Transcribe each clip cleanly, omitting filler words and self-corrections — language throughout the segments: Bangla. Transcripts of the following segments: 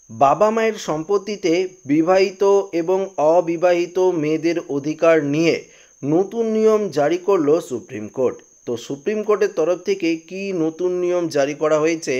বাবা মায়ের সম্পত্তিতে বিবাহিত এবং অবিবাহিত মেয়েদের অধিকার নিয়ে নতুন নিয়ম জারি করলো সুপ্রিম কোর্ট। তো সুপ্রিম কোর্টের তরফ থেকে কি নতুন নিয়ম জারি করা হয়েছে,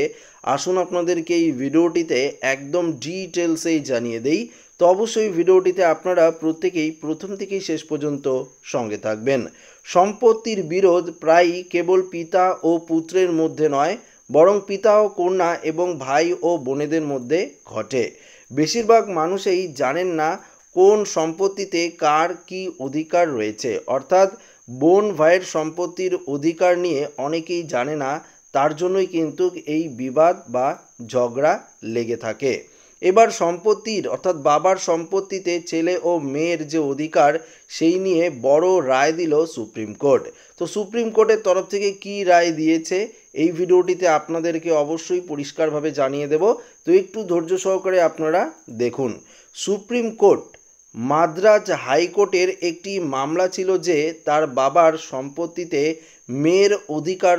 আসুন আপনাদেরকে এই ভিডিওটিতে একদম ডিটেলসেই জানিয়ে দেই। তো অবশ্যই ভিডিওটিতে আপনারা প্রত্যেকেই প্রথম থেকেই শেষ পর্যন্ত সঙ্গে থাকবেন। সম্পত্তির বিরোধ প্রায়ই কেবল পিতা ও পুত্রের মধ্যে নয়, বরং পিতা ও কন্যা এবং ভাই ও বোনেদের মধ্যে ঘটে। বেশিরভাগ মানুষই জানেন না কোন সম্পত্তিতে কার কি অধিকার রয়েছে, অর্থাৎ বোন ভাইয়ের সম্পত্তির অধিকার নিয়ে অনেকেই জানে না। তার জন্যই কিন্তু এই বিবাদ বা ঝগড়া লেগে থাকে। এবার সম্পত্তির অর্থাৎ বাবার সম্পত্তিতে ছেলে ও মেয়ের যে অধিকার, সেই নিয়ে বড় রায় দিল সুপ্রিম কোর্ট। তো সুপ্রিম কোর্টের তরফ থেকে কি রায় দিয়েছে এই ভিডিওটিতে আপনাদেরকে অবশ্যই পরিষ্কারভাবে জানিয়ে দেব। তো একটু ধৈর্য সহকারে আপনারা দেখুন। সুপ্রিম কোর্ট মাদ্রাজ হাইকোর্টের একটি মামলা ছিল যে তার বাবার সম্পত্তিতে মেয়ের অধিকার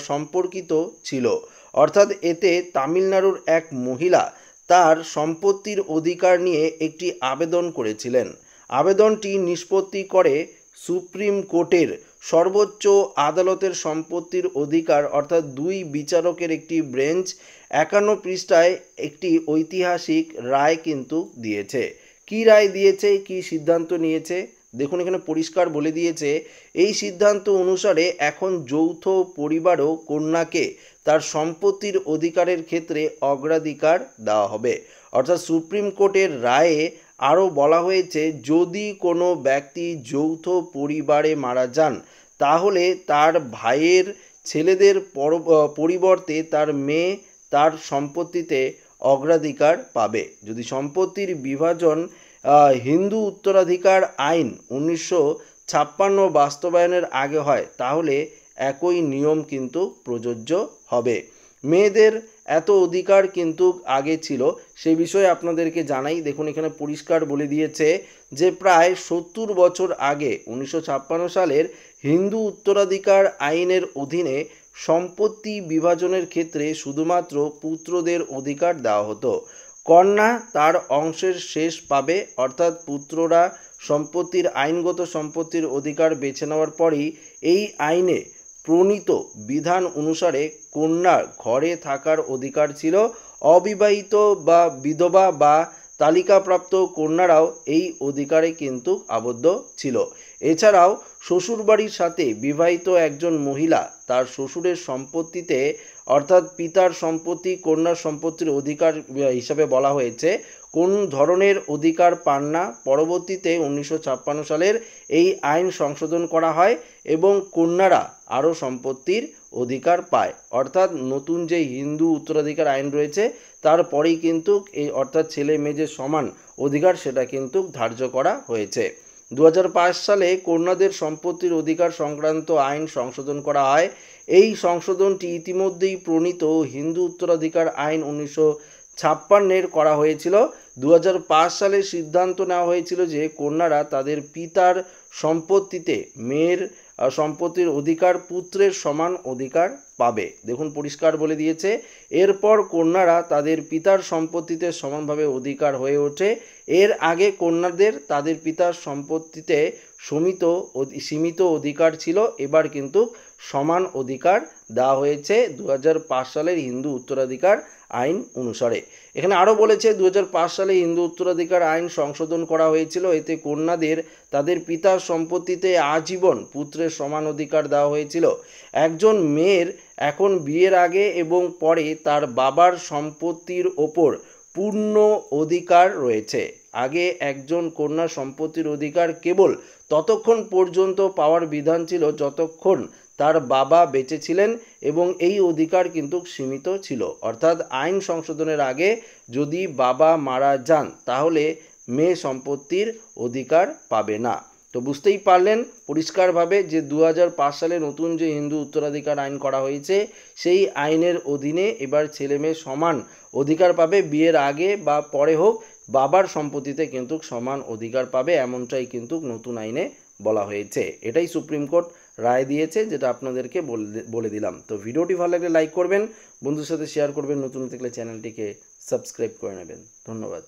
সম্পর্কিত ছিল। অর্থাৎ এতে তামিলনাড়ুর এক মহিলা তার সম্পত্তির অধিকার নিয়ে একটি আবেদন করেছিলেন। আবেদনটি নিষ্পত্তি করে সুপ্রিম কোর্টের সর্বোচ্চ আদালতের সম্পত্তির অধিকার অর্থাৎ দুই বিচারকের একটি বেঞ্চ 51 পৃষ্ঠায় একটি ঐতিহাসিক রায় কিন্তু দিয়েছে। কি রায় দিয়েছে, কি সিদ্ধান্ত নিয়েছে দেখুন, এখানে পরিষ্কার বলে দিয়েছে এই সিদ্ধান্ত অনুসারে এখন যৌথ পরিবারও কন্যাকে তার সম্পত্তির অধিকারের ক্ষেত্রে অগ্রাধিকার দেওয়া হবে। অর্থাৎ সুপ্রিম কোর্টের রায়ে আরও বলা হয়েছে যদি কোনো ব্যক্তি যৌথ পরিবারে মারা যান, তাহলে তার ভাইয়ের ছেলেদের পরিবর্তে তার মেয়ে তার সম্পত্তিতে অগ্রাধিকার পাবে। যদি সম্পত্তির বিভাজন হিন্দু উত্তরাধিকার আইন 1956 বাস্তবায়নের আগে হয়, তাহলে একই নিয়ম কিন্তু প্রযোজ্য হবে। মেয়েদের এত অধিকার কিন্তু আগে ছিল, সেই বিষয়ে আপনাদেরকে জানাই। দেখুন এখানে পরিষ্কার বলে দিয়েছে যে প্রায় 70 বছর আগে 1956 সালের হিন্দু উত্তরাধিকার আইনের অধীনে সম্পত্তি বিভাজনের ক্ষেত্রে শুধুমাত্র পুত্রদের অধিকার দেওয়া হতো। কন্যা তার অংশের শেষ পাবে, অর্থাৎ পুত্ররা সম্পত্তির আইনগত সম্পত্তির অধিকার বেছে নেওয়ার পরই এই আইনে প্রণীত বিধান অনুসারে কন্যার ঘরে থাকার অধিকার ছিল। অবিবাহিত বা বিধবা বা তালিকাপ্রাপ্ত কন্যারাও এই অধিকারে কিন্তু আবদ্ধ ছিল। এছাড়াও শ্বশুরবাড়ির সাথে বিবাহিত একজন মহিলা তার শ্বশুরের সম্পত্তিতে অর্থাৎ পিতার সম্পত্তি কন্যার সম্পত্তির অধিকার হিসাবে বলা হয়েছে কোন ধরনের অধিকার পান না। পরবর্তীতে 1956 সালের এই আইন সংশোধন করা হয় এবং কন্যারা আরও সম্পত্তির অধিকার পায়। অর্থাৎ নতুন যে হিন্দু উত্তরাধিকার আইন রয়েছে তারপরেই কিন্তু এই অর্থাৎ ছেলে মেয়ে যে সমান অধিকার সেটা কিন্তু ধার্য করা হয়েছে। 2005 সালে কন্যাদের সম্পত্তির অধিকার সংক্রান্ত আইন সংশোধন করা হয়। এই সংশোধনটি ইতিমধ্যেই প্রণীত হিন্দু উত্তরাধিকার আইন 1956 করা হয়েছিল। 2005 সালে সিদ্ধান্ত নেওয়া হয়েছিল যে কন্যারা তাদের পিতার সম্পত্তিতে মেয়ের সম্পত্তির অধিকার পুত্রের সমান অধিকার পাবে। দেখুন পরিষ্কার বলে দিয়েছে এরপর কন্যারা তাদের পিতার সম্পত্তিতে সমানভাবে অধিকার হয়ে ওঠে। এর আগে কন্যাদের তাদের পিতার সম্পত্তিতে সীমিত অধিকার ছিল, এবার কিন্তু সমান অধিকার দেওয়া হয়েছে 2005 সালের হিন্দু উত্তরাধিকার আইন অনুসারে। এখানে আরও বলেছে 2005 সালে হিন্দু উত্তরাধিকার আইন সংশোধন করা হয়েছিল। এতে কন্যাদের তাদের পিতার সম্পত্তিতে আজীবন পুত্রের সমান অধিকার দেওয়া হয়েছিল। একজন মেয়ের এখন বিয়ের আগে এবং পরে তার বাবার সম্পত্তির ওপর পূর্ণ অধিকার রয়েছে। আগে একজন কন্যার সম্পত্তির অধিকার কেবল ততক্ষণ পর্যন্ত পাওয়ার বিধান ছিল যতক্ষণ তার বাবা বেঁচে ছিলেন এবং এই অধিকার কিন্তু সীমিত ছিল। অর্থাৎ আইন সংশোধনের আগে যদি বাবা মারা যান তাহলে মেয়ে সম্পত্তির অধিকার পাবে না। তো বুঝতেই পারলেন পরিষ্কারভাবে যে 2005 সালে নতুন যে হিন্দু উত্তরাধিকার আইন করা হয়েছে সেই আইনের অধীনে এবার ছেলে মেয়ে সমান অধিকার পাবে, বিয়ের আগে বা পরে হোক বাবার সম্পত্তিতে কিন্তু সমান অধিকার পাবে, এমনটাই কিন্তু নতুন আইনে বলা হয়েছে। এটাই সুপ্রিম কোর্ট রায় দিয়েছে, যেটা আপনাদেরকে বলে দিলাম। তো ভিডিওটি ভালো লাগলে লাইক করবেন, বন্ধুদের সাথে শেয়ার করবেন, নতুন থাকলে চ্যানেলটিকে সাবস্ক্রাইব করে নেবেন। ধন্যবাদ।